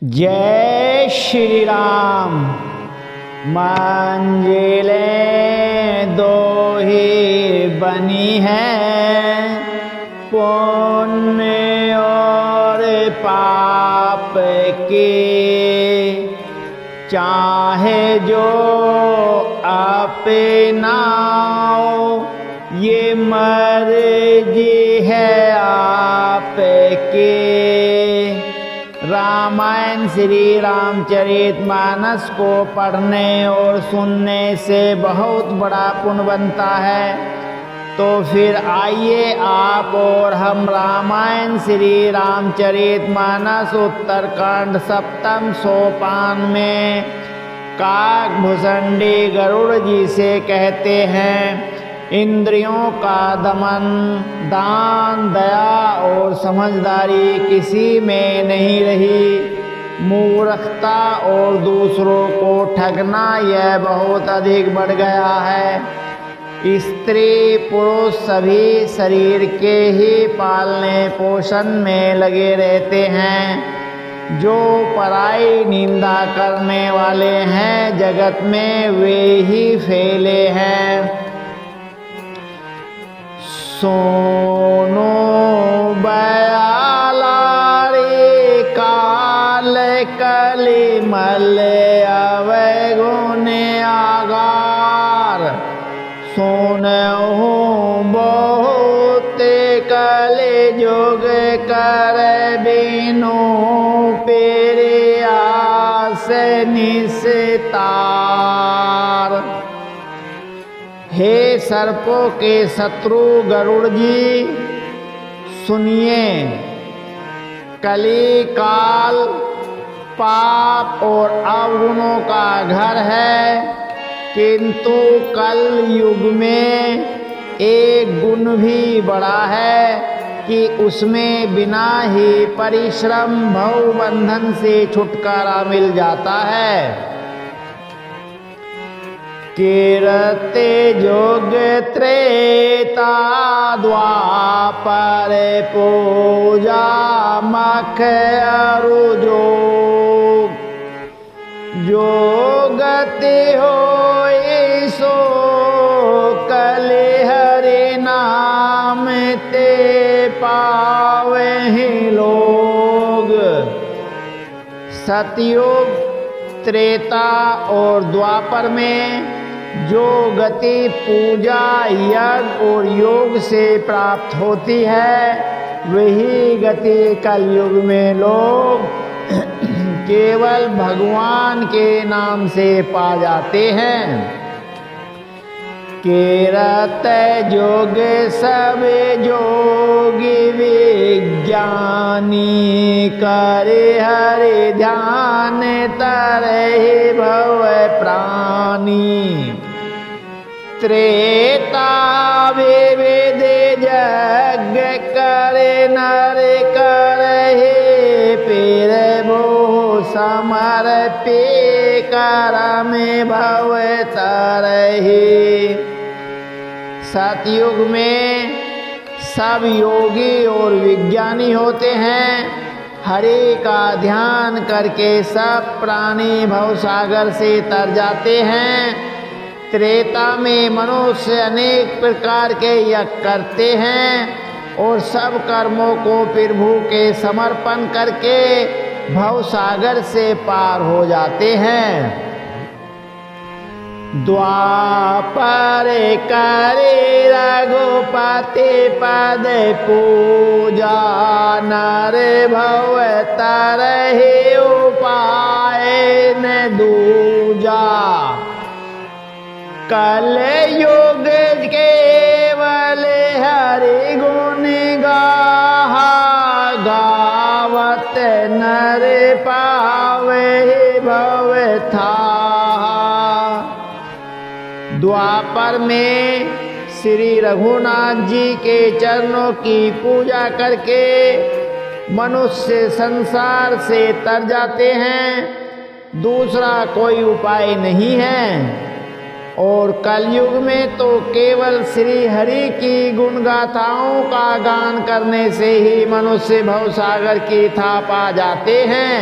जय श्री राम। मंजिलें दो ही बनी हैं, पुण्य और पाप की। चाहे जो अपनाओ, ये मर्जी है आपकी। रामायण श्री रामचरितमानस को पढ़ने और सुनने से बहुत बड़ा पुण्य बनता है। तो फिर आइए आप और हम रामायण श्री रामचरितमानस उत्तरकांड सप्तम सोपान में काकभुसंडी गरुड़ जी से कहते हैं, इंद्रियों का दमन, दान, दया और समझदारी किसी में नहीं रही। मूर्खता और दूसरों को ठगना यह बहुत अधिक बढ़ गया है। स्त्री पुरुष सभी शरीर के ही पालने पोषण में लगे रहते हैं। जो पराई निंदा करने वाले हैं जगत में, वे ही फैले हैं। सोनो बयालारी काल कली मल अवगुण आगार। सोनहु बहुत कले जोग कर बिनु पेरे आस निस्तार। हे सर्पों के शत्रु गरुड़ जी, सुनिए। कली काल पाप और अवगुणों का घर है, किंतु कल युग में एक गुण भी बड़ा है कि उसमें बिना ही परिश्रम भव बंधन से छुटकारा मिल जाता है। कीरते जोग त्रेता द्वापर पूजा मख अरु जोग। जो गति होई सो कलि हरि नाम ते पावे ही लोग। सतयुग, त्रेता और द्वापर में जो गति पूजा, यज्ञ और योग से प्राप्त होती है, वही गति कलयुग में लोग केवल भगवान के नाम से पा जाते हैं। केरत जोग सब जोगी विज्ञानी, करे हरि ध्यान तरहि भव प्राणी। त्रेता विविध यज्ञ करे नर करहि, पीर भो समर्पे करम भव तरहि। सतयुग में सब योगी और विज्ञानी होते हैं। हरि का ध्यान करके सब प्राणी भवसागर से तर जाते हैं। त्रेता में मनुष्य अनेक प्रकार के यज्ञ करते हैं और सब कर्मों को प्रभु के समर्पण करके भवसागर से पार हो जाते हैं। द्वापर करे रघुपति पद पूजा, नर भव तरहि उपाय न दूजा। कल युग केवल हरि गुण गाहा, गावत नर पावे भव थाहा। द्वापर में श्री रघुनाथ जी के चरणों की पूजा करके मनुष्य संसार से तर जाते हैं। दूसरा कोई उपाय नहीं है। और कलयुग में तो केवल श्री हरि की गुण गाथाओं का गान करने से ही मनुष्य भवसागर की था पा जाते हैं।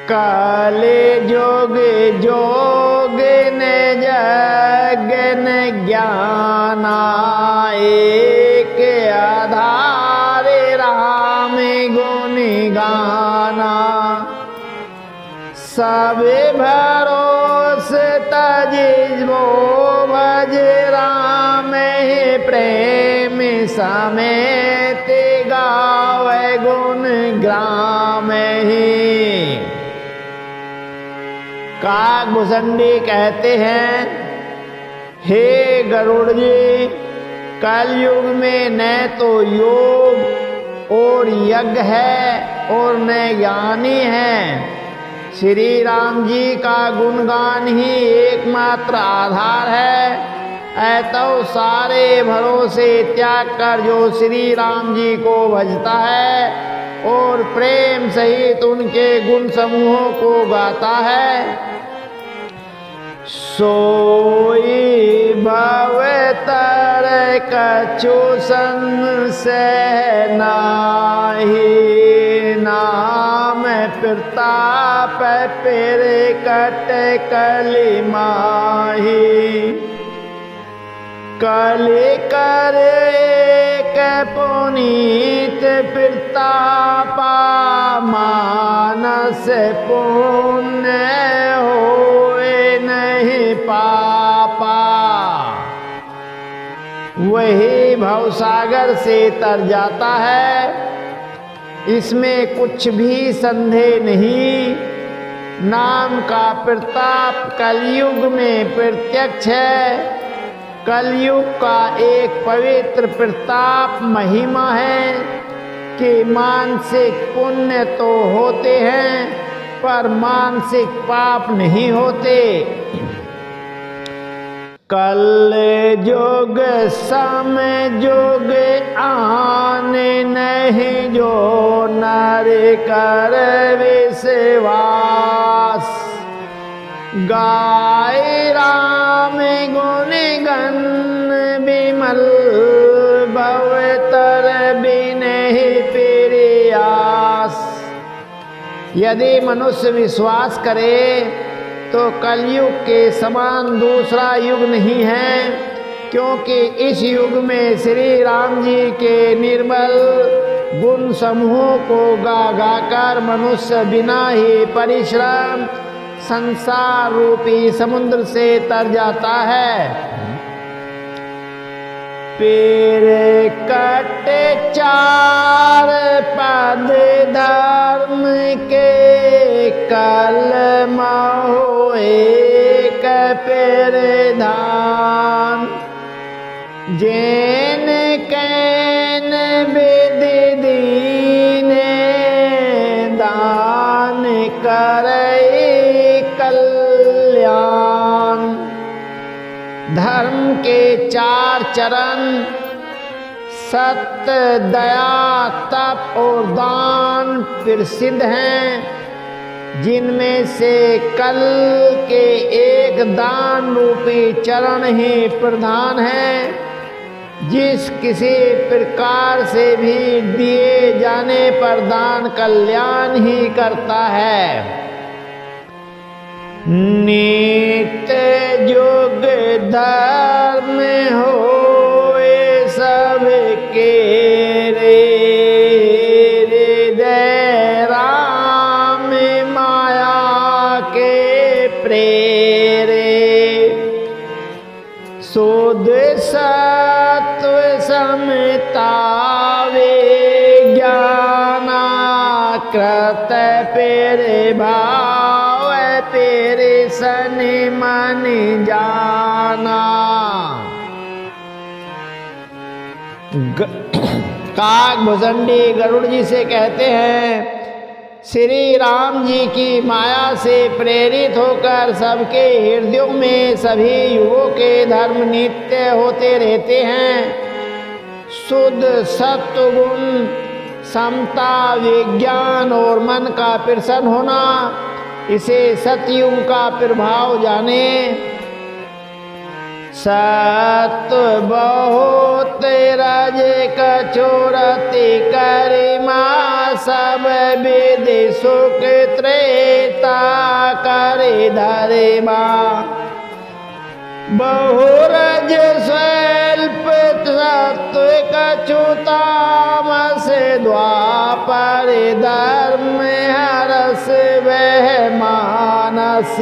काले जोग जोगिन जगन ज्ञाना, एक आधार राम गुण गाना। सब भरोस तजिबो भज राम, प्रेम समेत गावे गुण ग्राम ही। काकभूषणी कहते हैं, हे गरुड़ जी, कलयुग में न तो योग और यज्ञ है और न ज्ञानी है। श्री राम जी का गुणगान ही एकमात्र आधार है। ऐतो सारे भरोसे त्याग कर जो श्री राम जी को भजता है और प्रेम सहित उनके गुण समूहों को गाता है, सोई भव तर कछु संशय नाहि। नाम प्रताप फिर कट कलि माही। कलि कर एक पुनीत प्रतापा, मानस पुण्य होए नहीं पापा। वही भवसागर से तर जाता है, इसमें कुछ भी संदेह नहीं। नाम का प्रताप कलयुग में प्रत्यक्ष है। कलयुग का एक पवित्र प्रताप महिमा है कि मानसिक पुण्य तो होते हैं पर मानसिक पाप नहीं होते। कल जोग सम जोग आन नहीं, जो नर कर विश्वास। गाय राम गुण गण विमल, भवतर बिनहि प्रयास। यदि मनुष्य विश्वास करे तो कलयुग के समान दूसरा युग नहीं है, क्योंकि इस युग में श्री राम जी के निर्मल गुण समूहों को गा गाकर मनुष्य बिना ही परिश्रम संसार रूपी समुद्र से तर जाता है। पेड़ कटे चार पद धर्म के, कलम हो एक परिधान। जैन कैन विधि दीन, दान करई कल्याण। धर्म के चार चरण सत्य, दया, तप और दान प्रसिद्ध हैं, जिनमें से कल के एक दान रूपी चरण ही प्रधान है। जिस किसी प्रकार से भी दिए जाने पर दान कल्याण ही करता है। नित्य युग धर्म होए सबके, हृदय राम माया के प्रेरे। शुद्ध सत्व समता विज्ञाना, कृत पेरे भाव तेरे सन मन जाना। काकभूषणी गरुड़ जी से कहते हैं, श्री राम जी की माया से प्रेरित होकर सबके हृदयों में सभी युगों के धर्म नित्य होते रहते हैं। शुद्ध सत्व गुण, समता, विज्ञान और मन का प्रसन्न होना, इसे सतयुग का प्रभाव जाने। सत्व बहुत रज कछोरति करिमा, सब विधि सुख त्रेता करे धर्मा बहुरज स्वल्प सत्व कछुतामस द्वापर धर्म हरस वह मानस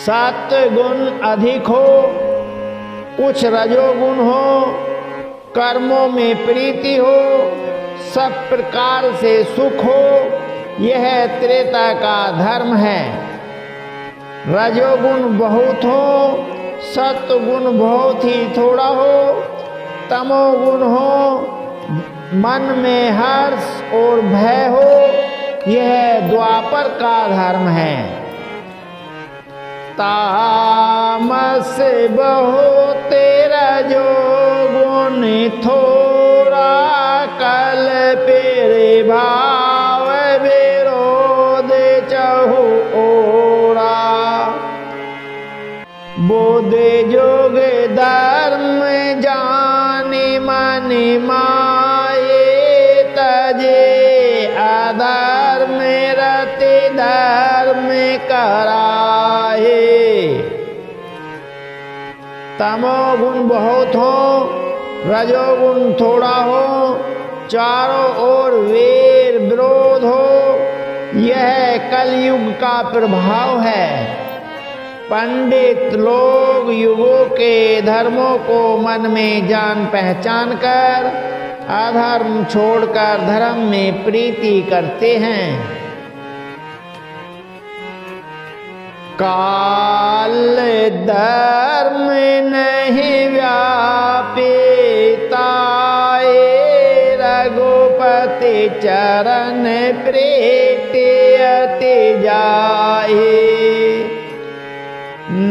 सत्गुण अधिक हो कुछ रजोगुण हो कर्मों में प्रीति हो सब प्रकार से सुख हो यह त्रेता का धर्म है। रजोगुण बहुत हो सत्वगुण बहुत ही थोड़ा हो तमोगुण हो मन में हर्ष और भय हो यह द्वापर का धर्म है। तामस बहुत रजोगुण थोड़ा कल पेरे भाव विरोध चहु ओरा बोध जोग धर्म जाने मन माये तजे अधर्म रति धर्म कराए। तमोगुण बहुत हो रजोगुण थोड़ा हो चारों ओर वेर विरोध हो यह कलयुग का प्रभाव है। पंडित लोग युगों के धर्मों को मन में जान पहचान कर अधर्म छोड़कर धर्म में प्रीति करते हैं। काल धर्म नहीं व्यापिताए रघुपति चरण प्रीति अति जाए।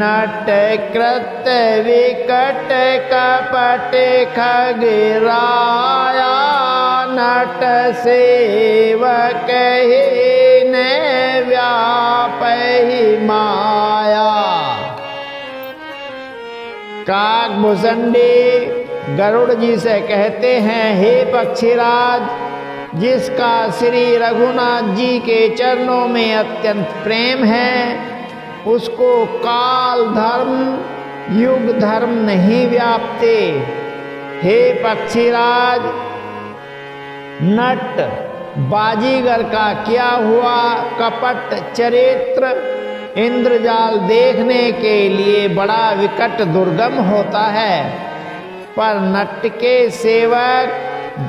नट कृत विकट कपट खगराया नट सेवक ही न व्यापहि माया। काकभुसंडी गरुड़ जी से कहते हैं हे पक्षीराज जिसका श्री रघुनाथ जी के चरणों में अत्यंत प्रेम है उसको काल धर्म युग धर्म नहीं व्यापते। हे पक्षीराज नट बाजीगर का किया हुआ कपट चरित्र इंद्रजाल देखने के लिए बड़ा विकट दुर्गम होता है पर नट के सेवक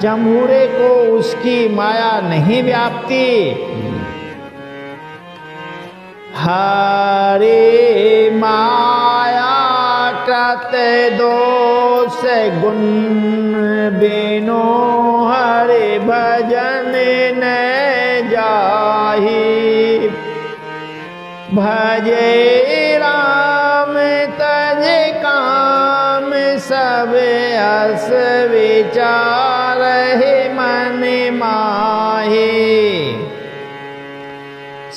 जम्हूरे को उसकी माया नहीं व्यापती। हरे माया कृत दोष गुण बिनो हरे भजन न जाहि। भजे राम तज काम सब अस विचार मन माहि।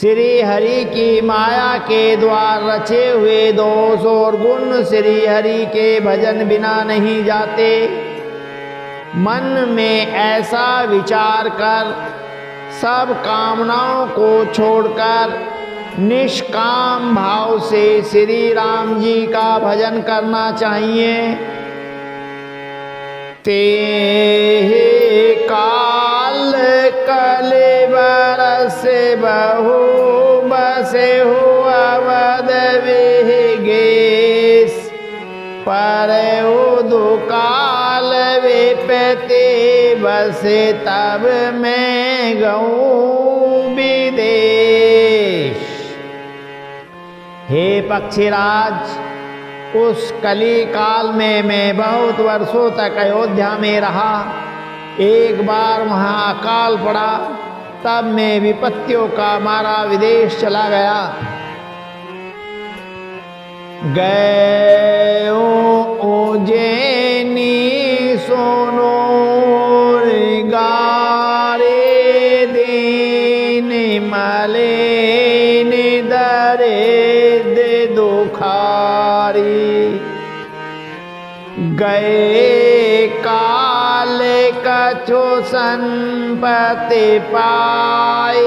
श्री हरि की माया के द्वार रचे हुए दोष और गुण श्री हरि के भजन बिना नहीं जाते। मन में ऐसा विचार कर सब कामनाओं को छोड़कर निष्काम भाव से श्री राम जी का भजन करना चाहिए। ते काल कलेबरस बहु बसे हो अवध विगेश पर दुकाल विपते बसे तब मैं गऊं विदेश। हे पक्षीराज उस कली काल में मैं बहुत वर्षों तक अयोध्या में रहा। एक बार वहाँ अकाल पड़ा तब मैं विपत्तियों का मारा विदेश चला गया। गए उज्जैनी सोनो गारे दीन मलेन दरिद दुखारी। गए काल कछु संपत्ति पाई,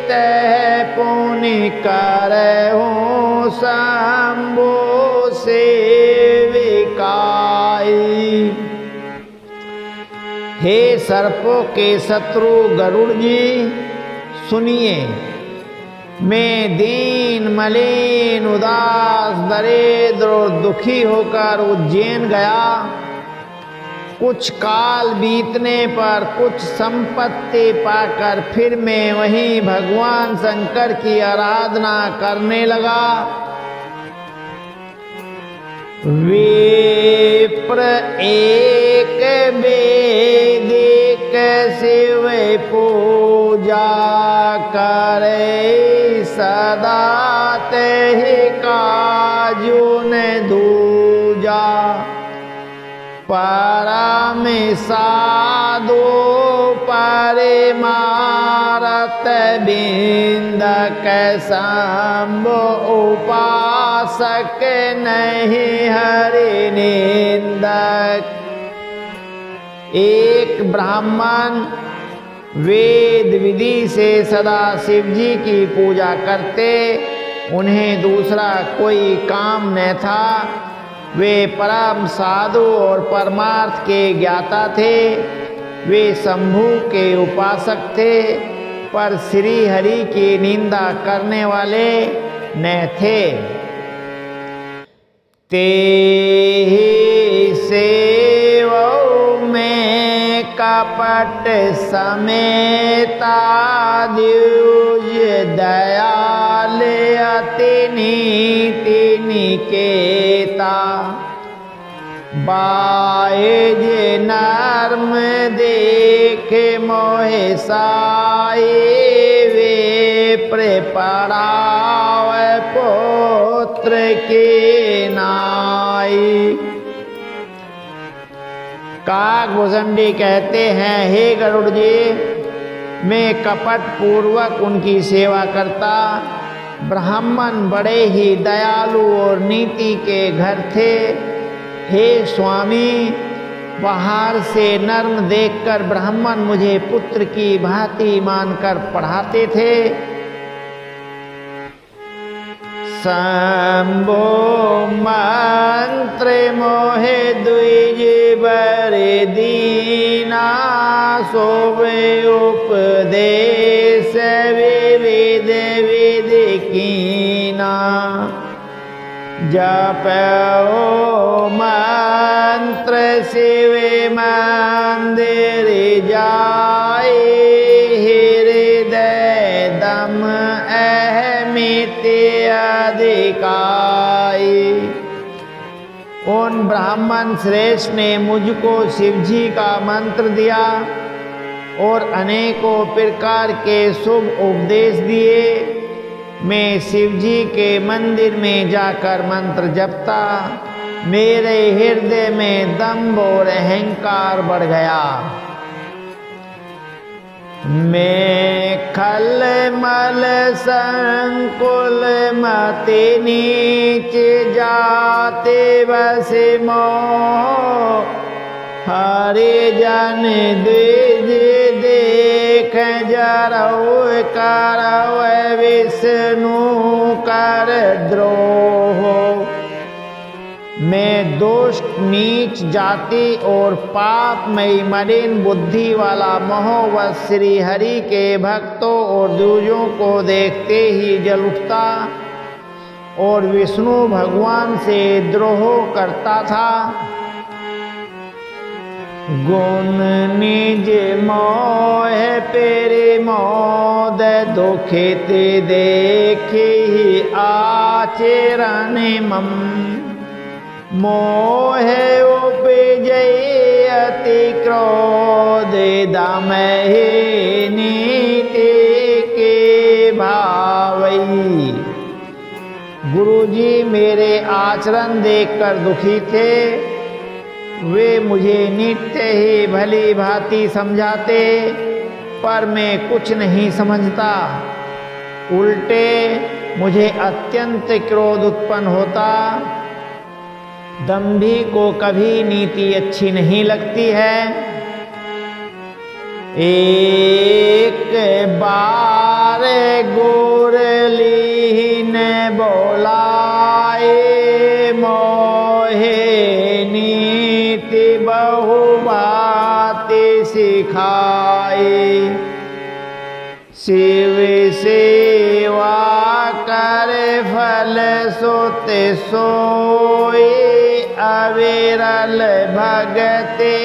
तह पुण्य करहु शंभु सेविकाई। हे सर्पों के शत्रु गरुड़ जी, सुनिए, मैं दीन मलिन उदास दरिद्र और दुखी होकर उज्जैन गया। कुछ काल बीतने पर कुछ संपत्ति पाकर फिर मैं वहीं भगवान शंकर की आराधना करने लगा। विप्र एक वेदिक शिव पूजा करे, सदा तेहि काजुन दूजा। परम साधु परमारत बिंदक शंभु उपासक नहीं हरि निंदक। एक ब्राह्मण वेद विधि से सदा शिव जी की पूजा करते, उन्हें दूसरा कोई काम न था। वे परम साधु और परमार्थ के ज्ञाता थे। वे शंभु के उपासक थे, पर श्री हरि की निंदा करने वाले न थे। तेहि सेवौ में कपट समेता, द्विज दयाल अति नीति निकेता। बायज नर्म देख मोहि साई, वे पड़ाव पुत्र के नाई। काकभूषणी कहते हैं, हे गरुड़ जी, मैं कपट पूर्वक उनकी सेवा करता। ब्राह्मण बड़े ही दयालु और नीति के घर थे। हे स्वामी, बाहर से नर्म देखकर ब्राह्मण मुझे पुत्र की भांति मानकर पढ़ाते थे। शंभो मंत्र मोहे द्विज बर दीना, सोवे उपदेश विविध विधि कीना। जपो मंत्र शिव मंदिर जाए, हृदय दम अहमित अधिकाई। उन ब्राह्मण श्रेष्ठ ने मुझको शिवजी का मंत्र दिया और अनेकों प्रकार के शुभ उपदेश दिए। मैं शिवजी के मंदिर में जाकर मंत्र जपता। मेरे हृदय में दंभ और अहंकार बढ़ गया। मैं खल मल संकुल मति नीच जाते बस मोह, हरि जन द्विज देख जरऊ करऊ विष्णु कर द्रोह। मैं दुष्ट नीच जाति और पापमयी मलिन बुद्धि वाला मोहवश श्री हरि के भक्तों और द्विजों को देखते ही जल उठता और विष्णु भगवान से द्रोह करता था। गुण निज मोह पेरे मोद दुखित देखे ही आचरण मम, मोह उपजय अति क्रोध दमहि नीति के भावई। गुरुजी मेरे आचरण देखकर दुखी थे। वे मुझे नित्य ही भली भांति समझाते, पर मैं कुछ नहीं समझता। उल्टे मुझे अत्यंत क्रोध उत्पन्न होता। दंभी को कभी नीति अच्छी नहीं लगती है। एक बार गुरली ने बोलाए मोहे नीति बहु बातें सिखाए। शिव सेवा कर फल सोते सोए अविरल भगते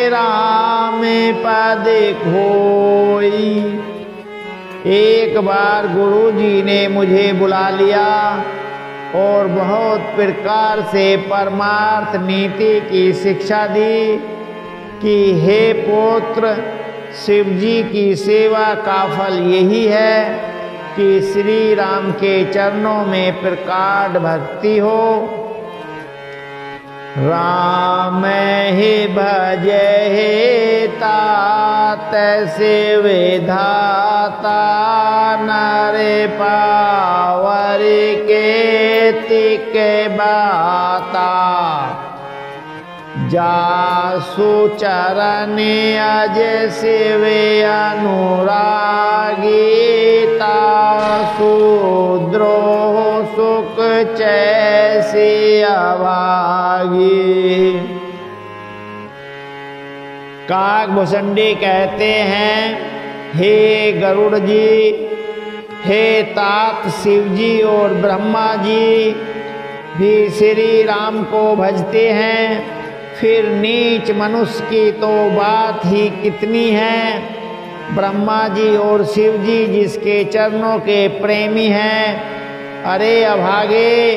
राम पद खोई। एक बार गुरु जी ने मुझे बुला लिया और बहुत प्रकार से परमार्थ नीति की शिक्षा दी कि हे पुत्र, शिव जी की सेवा का फल यही है कि श्री राम के चरणों में प्रगाढ़ भक्ति हो। राम ही भजे हे तात शिव धाता नर पावर के तिक बाता। जासु चरण अज शिव अनुरागी तासु द्रोह सुख चैसी अभागी। काकभूषणी कहते हैं, हे गरुड़ जी, हे तात शिव जी और ब्रह्मा जी भी श्री राम को भजते हैं, फिर नीच मनुष्य की तो बात ही कितनी है। ब्रह्मा जी और शिव जी जिसके चरणों के प्रेमी हैं, अरे अभागे,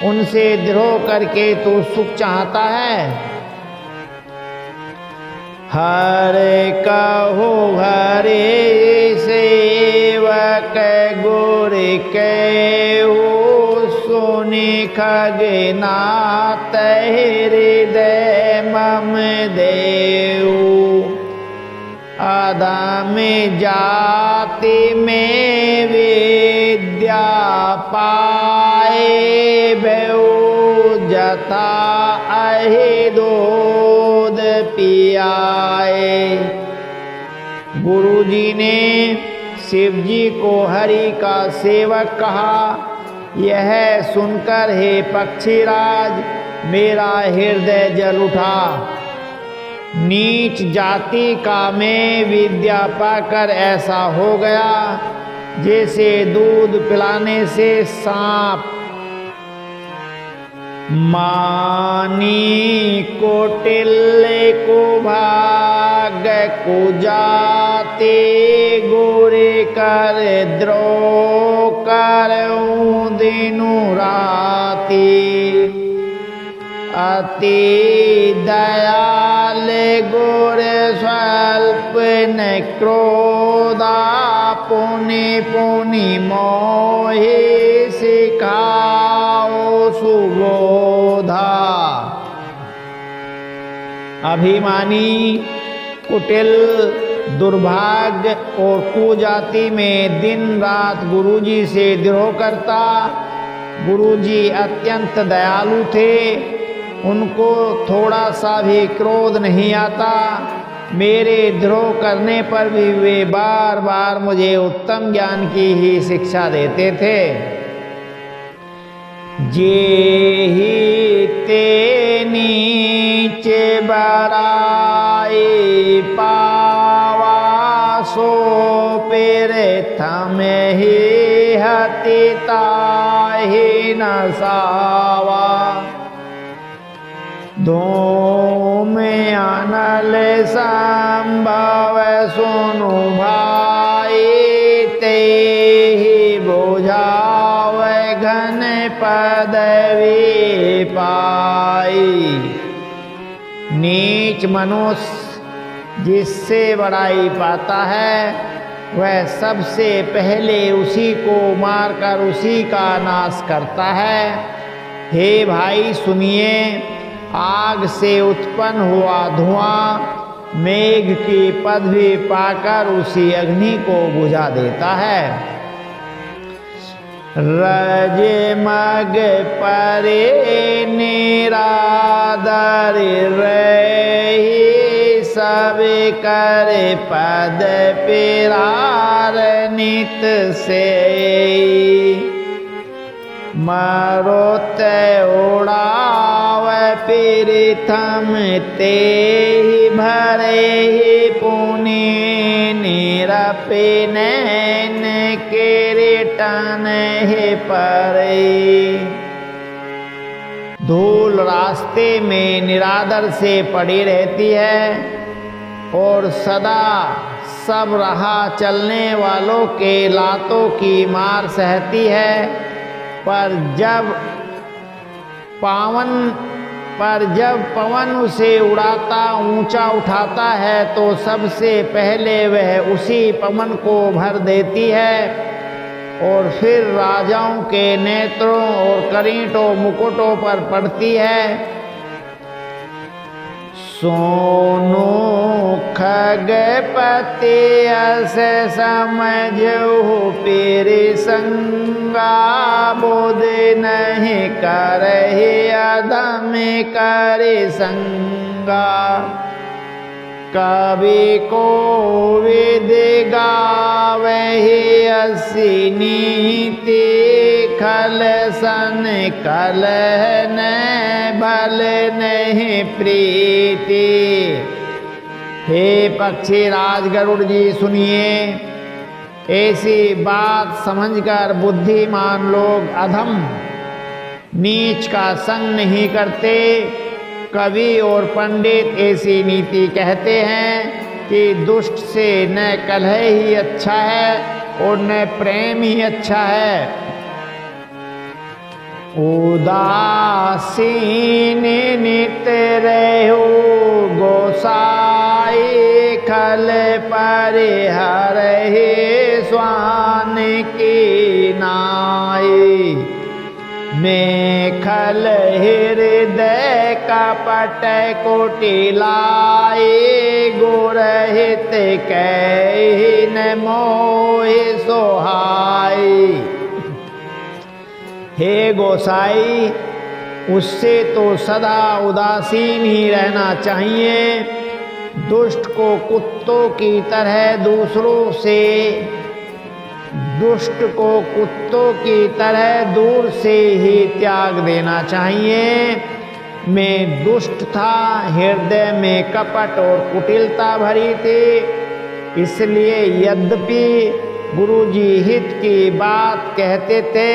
उनसे द्रोह करके तू सुख चाहता है। हर कहो हरे सेवक गुर के सुनि खगनाथ हृदय मम देऊ। अधम जाति में विद्या पाए बेऊ जथा अहि दूध पियाए। गुरु जी ने शिव जी को हरि का सेवक कहा। यह सुनकर हे पक्षीराज मेरा हृदय जल उठा। नीच जाति का मैं विद्या पाकर ऐसा हो गया जैसे दूध पिलाने से सांप। मानी कोटिल को भाग को जाते गोरे कर द्रोह करूं दिनु राती। अति दयाल गुर स्वल्प न क्रोधा पुनि पुनि मोहि सिखाओ सुबोधा। अभिमानी, कुटिल, दुर्भाग्य और कुजाति में दिन रात गुरुजी से द्रोह करता। गुरुजी अत्यंत दयालु थे, उनको थोड़ा सा भी क्रोध नहीं आता। मेरे द्रोह करने पर भी वे बार बार मुझे उत्तम ज्ञान की ही शिक्षा देते थे। जेहि ते नीचे बराई पावा सो प्रथम ही हति ताहि न सावा। धूम अनल संभव सुनु भाई तेहि बुझाव घन पदवी पाई। नीच मनुष्य जिससे बड़ाई पाता है वह सबसे पहले उसी को मारकर उसी का नाश करता है। हे भाई सुनिए, आग से उत्पन्न हुआ धुआं मेघ की पदवी पाकर उसी अग्नि को बुझा देता है। रज मग परे निरादर रही सब करे पद पिरार नित से। मरोत उड़ाव पीरिथम ते ही भरे ही पुनि निरपिन किरीटन ही परे। धूल रास्ते में निरादर से पड़ी रहती है और सदा सब राह चलने वालों के लातों की मार सहती है, पर जब पवन उसे उड़ाता ऊंचा उठाता है तो सबसे पहले वह उसी पवन को भर देती है और फिर राजाओं के नेत्रों और करीटों मुकुटों पर पड़ती है। सोनो खगपति अस समझो पीरि संगा, बोध नहीं करहि अधम करि संगा। कवि को विधि गावहि असी नीति, खल सन कलह न भल नहीं प्रीति। हे पक्षी राज गरुड़ जी सुनिए, ऐसी बात समझकर बुद्धिमान लोग अधम नीच का संग नहीं करते। कवि और पंडित ऐसी नीति कहते हैं कि दुष्ट से न कलह ही अच्छा है और न प्रेम ही अच्छा है। उदासीन नित रहो गोसाई, खल परिहरहि स्वान की नाई। मैं खल हृदय कपट कुटिलाई, गुरहित कहि न मोहि सोहाई। हे गोसाई, उससे तो सदा उदासीन ही रहना चाहिए। दुष्ट को कुत्तों की तरह दूर से ही त्याग देना चाहिए। मैं दुष्ट था, हृदय में कपट और कुटिलता भरी थी, इसलिए यद्यपि गुरुजी हित की बात कहते थे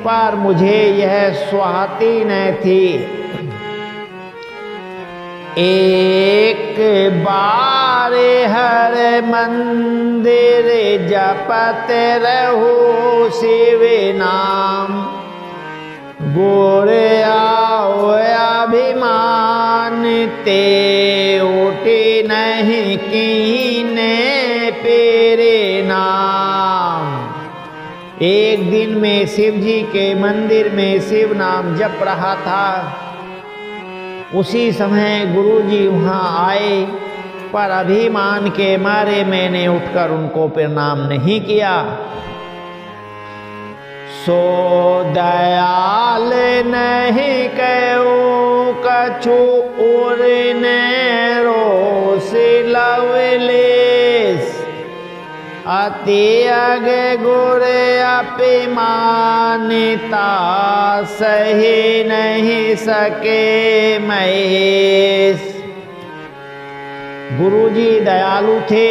पर मुझे यह सुहाती न थी। एक बार हर मंदिर जपत रहो शिव नाम, गुर आओ अभिमान ते उठे नहीं कीने पेरे नाम। एक दिन में शिव जी के मंदिर में शिव नाम जप रहा था। उसी समय गुरुजी वहाँ आए, पर अभिमान के मारे मैंने उठकर उनको प्रणाम नहीं किया। सो दयाल नहीं कहो कछु और न रोष लवलेस, अति अग गुर अभिमानिता सही नहीं सके महेश। गुरुजी दयालु थे,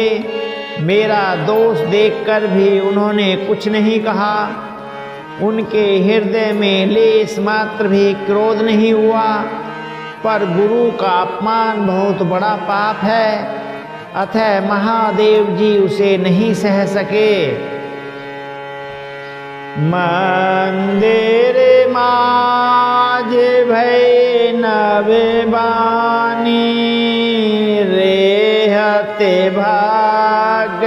मेरा दोष देखकर भी उन्होंने कुछ नहीं कहा। उनके हृदय में लेस मात्र भी क्रोध नहीं हुआ, पर गुरु का अपमान बहुत बड़ा पाप है, अतः महादेव जी उसे नहीं सह सके। मंदिर माज भय नवे बानी, रेहते भाग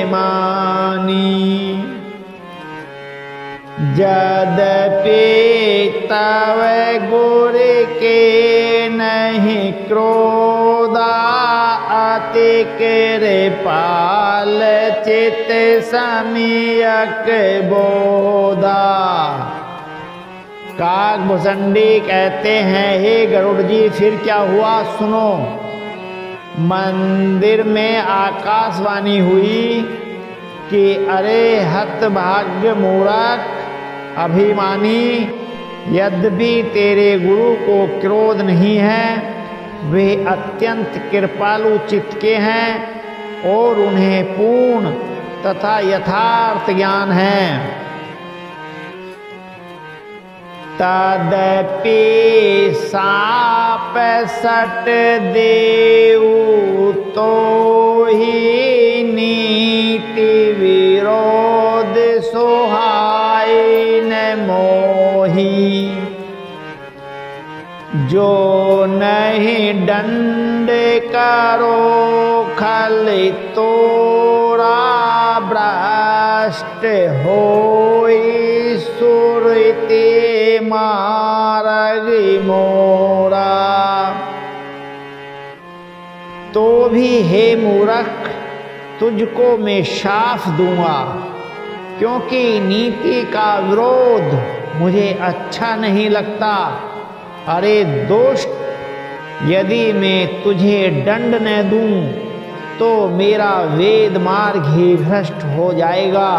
अभिमानी। यद्यपि तव गुर के नहीं क्रोधा, अति कृपाल चित सम्यक बोधा। काकभूषणी कहते हैं, हे गरुड़ जी फिर क्या हुआ सुनो। मंदिर में आकाशवाणी हुई कि अरे हतभाग्य मूर्ख अभिमानी, यद्यपि तेरे गुरु को क्रोध नहीं है, वे अत्यंत कृपालु चित्त के हैं और उन्हें पूर्ण तथा यथार्थ ज्ञान है। तदपि साप सट देऊ तो ही नीति विरोध सोहाय न मोही। जो नहीं दंड करो खल तोरा भ्रष्ट होई सुरते मार्ग मोरा। तो भी हे मूर्ख तुझको मैं शाप दूंगा, क्योंकि नीति का विरोध मुझे अच्छा नहीं लगता। अरे दोस्त, यदि मैं तुझे दंड न दूं तो मेरा वेद मार्ग ही भ्रष्ट हो जाएगा।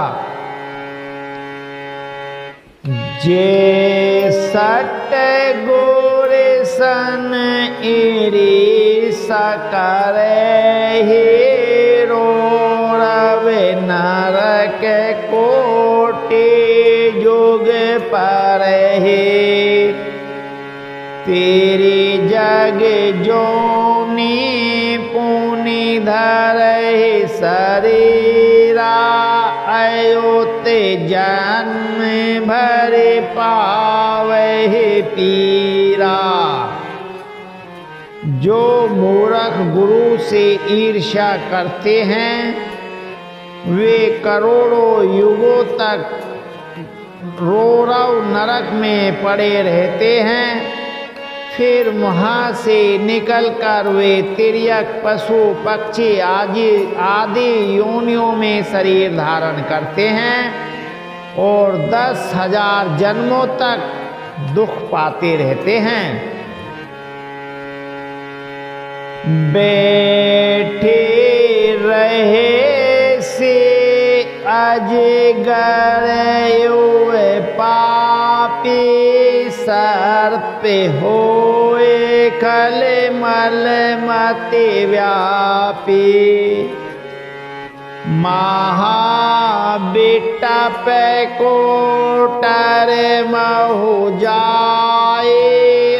जे सट गोरे सन इरी सकर हीरो रवे नरक कोटि जोग पर हे। तेरी जग जोनी पुनि धर शरीरा, अयोते जन्म भर पावे पीरा। जो मूर्ख गुरु से ईर्ष्या करते हैं, वे करोड़ों युगों तक रोरव नरक में पड़े रहते हैं। फिर वहाँ से निकलकर वे तिर्यक पशु पक्षी आदि योनियों में शरीर धारण करते हैं और 10,000 जन्मों तक दुख पाते रहते हैं। बैठे रहे से अजगर योए पापी, सर्प होए खल मल मति व्यापी। महाबिटप कोटर महु जाए,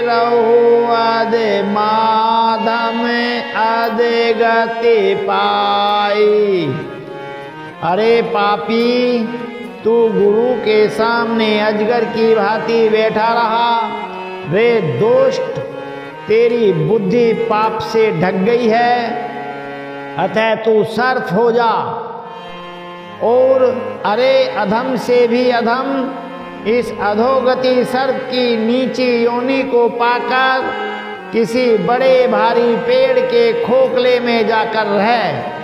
रहु अध माधम अध गति पाई। अरे पापी, तू गुरु के सामने अजगर की भांति बैठा रहा। रे दोस्त, तेरी बुद्धि पाप से ढक गई है, अतः तू सर्प हो जा। और अरे अधम से भी अधम, इस अधोगति सर्प की नीची योनि को पाकर किसी बड़े भारी पेड़ के खोखले में जाकर रह।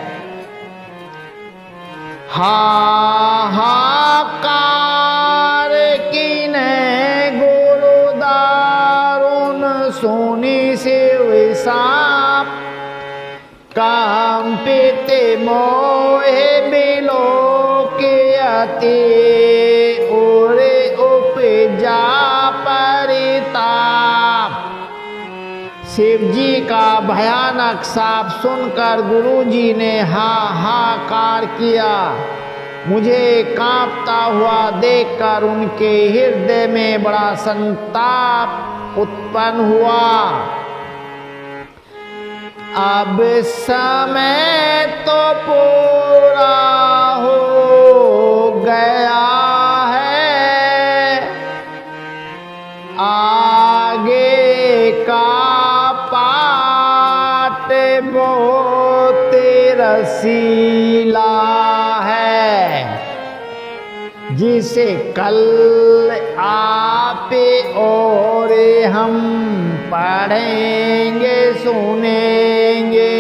हाहाकार कीन्हे गुरु दारुण सोनी से विसाप, कंपित मोहे बिलोकयति उरे उपजा परिताप। शिव जी का भयानक शाप सुनकर गुरुजी ने हाहाकार किया। मुझे कांपता हुआ देखकर उनके हृदय में बड़ा संताप उत्पन्न हुआ। अब समय तो पूरा हो गया है, आगे का पाठ बहुत रसीला है, जिसे कल आप और हम पढ़ेंगे सुनेंगे,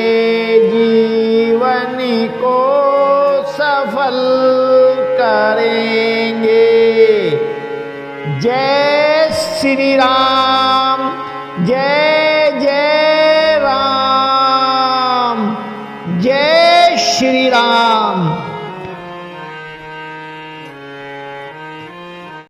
जीवन को सफल करेंगे। जय श्री राम, जय जय राम, जय श्री राम।